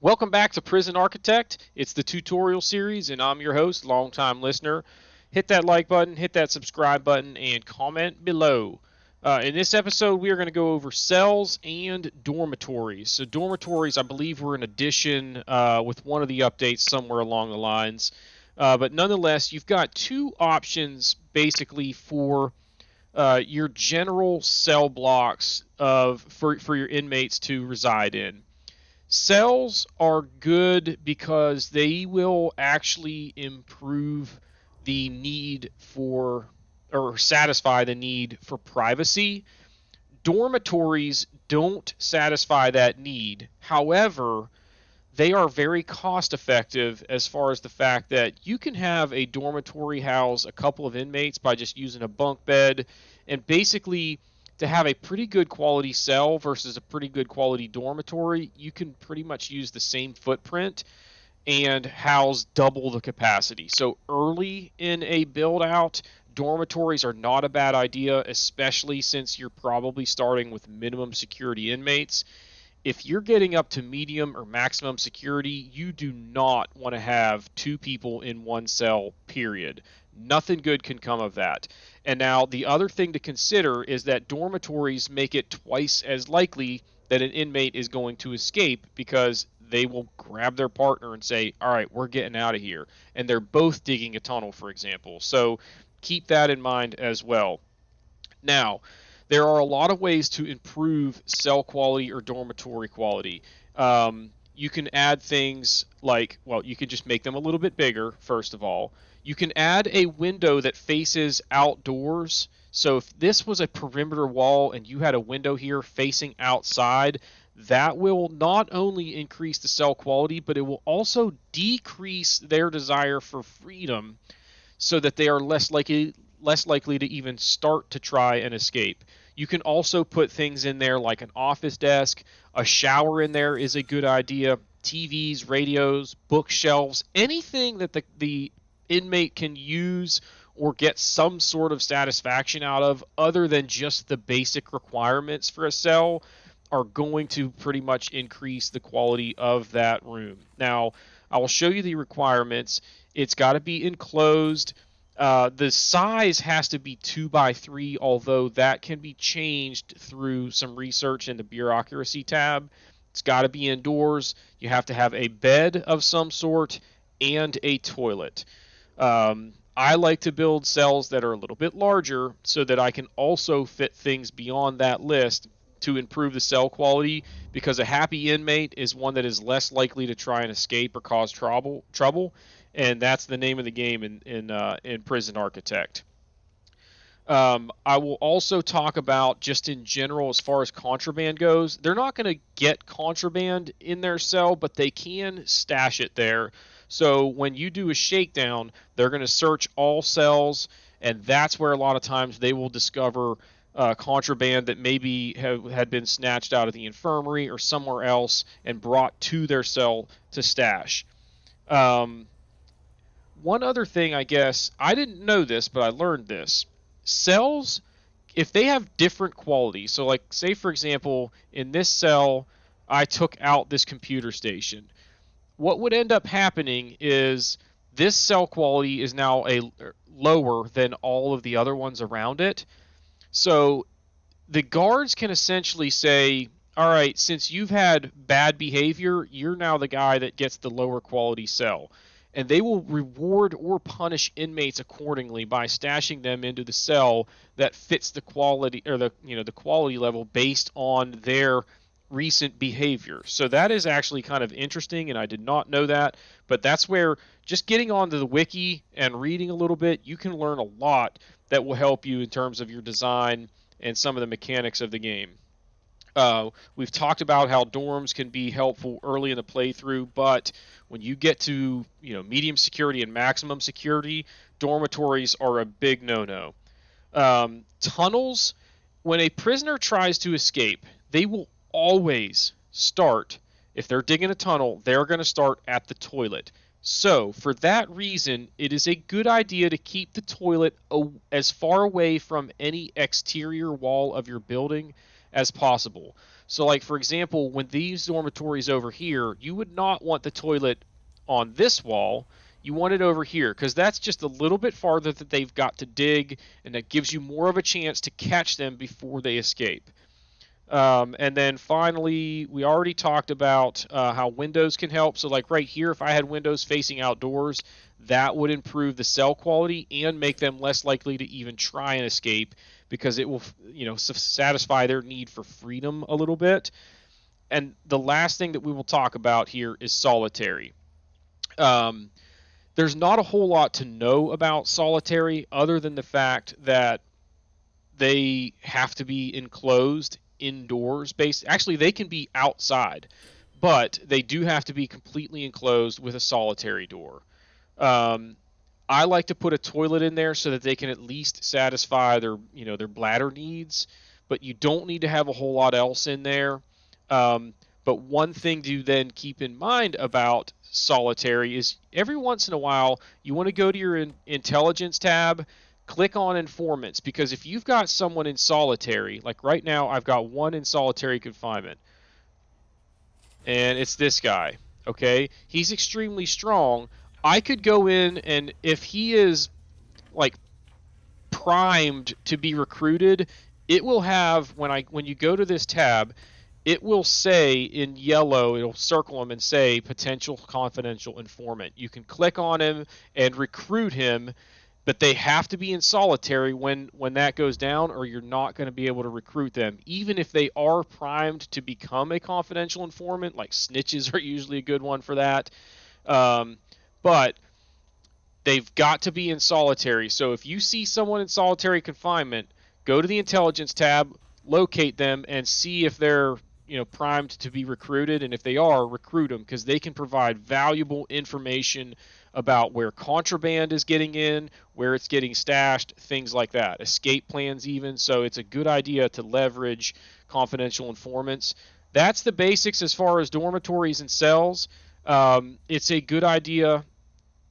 Welcome back to Prison Architect. It's the tutorial series, and I'm your host, longtime listener. Hit that like button, hit that subscribe button, and comment below. In this episode, we are going to go over cells and dormitories. So, dormitories, I believe, were an addition with one of the updates somewhere along the lines. But nonetheless, you've got two options basically for your general cell blocks for your inmates to reside in. Cells are good because they will actually improve the need for or satisfy the need for privacy. Dormitories don't satisfy that need. However, they are very cost effective as far as the fact that you can have a dormitory house a couple of inmates by just using a bunk bed, and basically to have a pretty good quality cell versus a pretty good quality dormitory, you can pretty much use the same footprint and house double the capacity. So early in a build out, dormitories are not a bad idea, especially since you're probably starting with minimum security inmates. If you're getting up to medium or maximum security, you do not want to have two people in one cell, period. Nothing good can come of that. And now, the other thing to consider is that dormitories make it twice as likely that an inmate is going to escape because they will grab their partner and say, all right, we're getting out of here. And they're both digging a tunnel, for example. So keep that in mind as well. Now, there are a lot of ways to improve cell quality or dormitory quality. You can add things like, well, you can just make them a little bit bigger, first of all. You can add a window that faces outdoors. So if this was a perimeter wall and you had a window here facing outside, that will not only increase the cell quality, but it will also decrease their desire for freedom so that they are less likely to even start to try and escape. You can also put things in there like an office desk, a shower in there is a good idea, TVs, radios, bookshelves, anything that the inmate can use or get some sort of satisfaction out of other than just the basic requirements for a cell are going to pretty much increase the quality of that room. Now, I will show you the requirements. It's got to be enclosed. The size has to be 2 by 3, although that can be changed through some research in the bureaucracy tab. It's got to be indoors. You have to have a bed of some sort and a toilet. I like to build cells that are a little bit larger so that I can also fit things beyond that list to improve the cell quality, because a happy inmate is one that is less likely to try and escape or cause trouble, and that's the name of the game in Prison Architect. I will also talk about just in general as far as contraband goes. They're not going to get contraband in their cell, but they can stash it there. So when you do a shakedown, they're going to search all cells, and that's where a lot of times they will discover contraband that maybe had been snatched out of the infirmary or somewhere else and brought to their cell to stash. Um, One other thing, I guess, I didn't know this, but I learned this. Cells, if they have different qualities, so like say for example, in this cell, I took out this computer station. What would end up happening is this cell quality is now a lower than all of the other ones around it. So the guards can essentially say, all right, since you've had bad behavior, you're now the guy that gets the lower quality cell. And they will reward or punish inmates accordingly by stashing them into the cell that fits the quality or the quality level based on their recent behavior. So that is actually kind of interesting, and I did not know that. But that's where just getting onto the wiki and reading a little bit, you can learn a lot that will help you in terms of your design and some of the mechanics of the game. We've talked about how dorms can be helpful early in the playthrough, but when you get to medium security and maximum security, dormitories are a big no-no. Tunnels, when a prisoner tries to escape, they will always start, if they're digging a tunnel, they're going to start at the toilet. So, for that reason, it is a good idea to keep the toilet as far away from any exterior wall of your building as possible. So, like, for example, when these dormitories over here, you would not want the toilet on this wall. You want it over here because that's just a little bit farther that they've got to dig, and that gives you more of a chance to catch them before they escape. And then finally, we already talked about how windows can help. So, like right here, if I had windows facing outdoors, that would improve the cell quality and make them less likely to even try and escape because it will, satisfy their need for freedom a little bit. And the last thing that we will talk about here is solitary. Um, there's not a whole lot to know about solitary other than the fact that they have to be enclosed indoors based. Actually, they can be outside, but they do have to be completely enclosed with a solitary door. um, I like to put a toilet in there so that they can at least satisfy their bladder needs, but you don't need to have a whole lot else in there. But one thing to then keep in mind about solitary is every once in a while you want to go to your intelligence tab, click on informants, because if you've got someone in solitary, like right now I've got one in solitary confinement, and it's this guy. Okay, he's extremely strong. I could go in, and if he is like primed to be recruited, it will have when you go to this tab, it will say in yellow, it'll circle him and say potential confidential informant. You can click on him and recruit him, but they have to be in solitary when that goes down, or you're not going to be able to recruit them. Even if they are primed to become a confidential informant, like snitches are usually a good one for that. But they've got to be in solitary. So if you see someone in solitary confinement, go to the intelligence tab, locate them, and see if they're primed to be recruited. And if they are, recruit them, because they can provide valuable information about where contraband is getting in, where it's getting stashed, things like that, escape plans even. So it's a good idea to leverage confidential informants. That's the basics as far as dormitories and cells. It's a good idea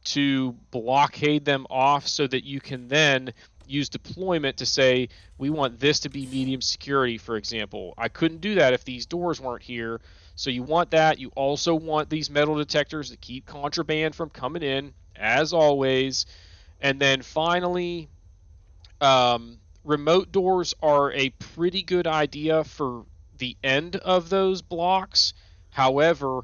to blockade them off so that you can then use deployment to say, we want this to be medium security, for example. I couldn't do that if these doors weren't here. So you want that. You also want these metal detectors that keep contraband from coming in, as always. And then finally, remote doors are a pretty good idea for the end of those blocks. However,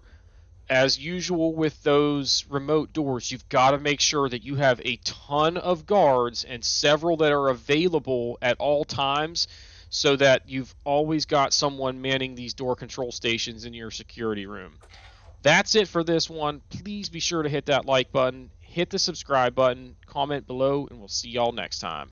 as usual with those remote doors, you've got to make sure that you have a ton of guards and several that are available at all times, so that you've always got someone manning these door control stations in your security room. That's it for this one. Please be sure to hit that like button, hit the subscribe button, comment below, and we'll see y'all next time.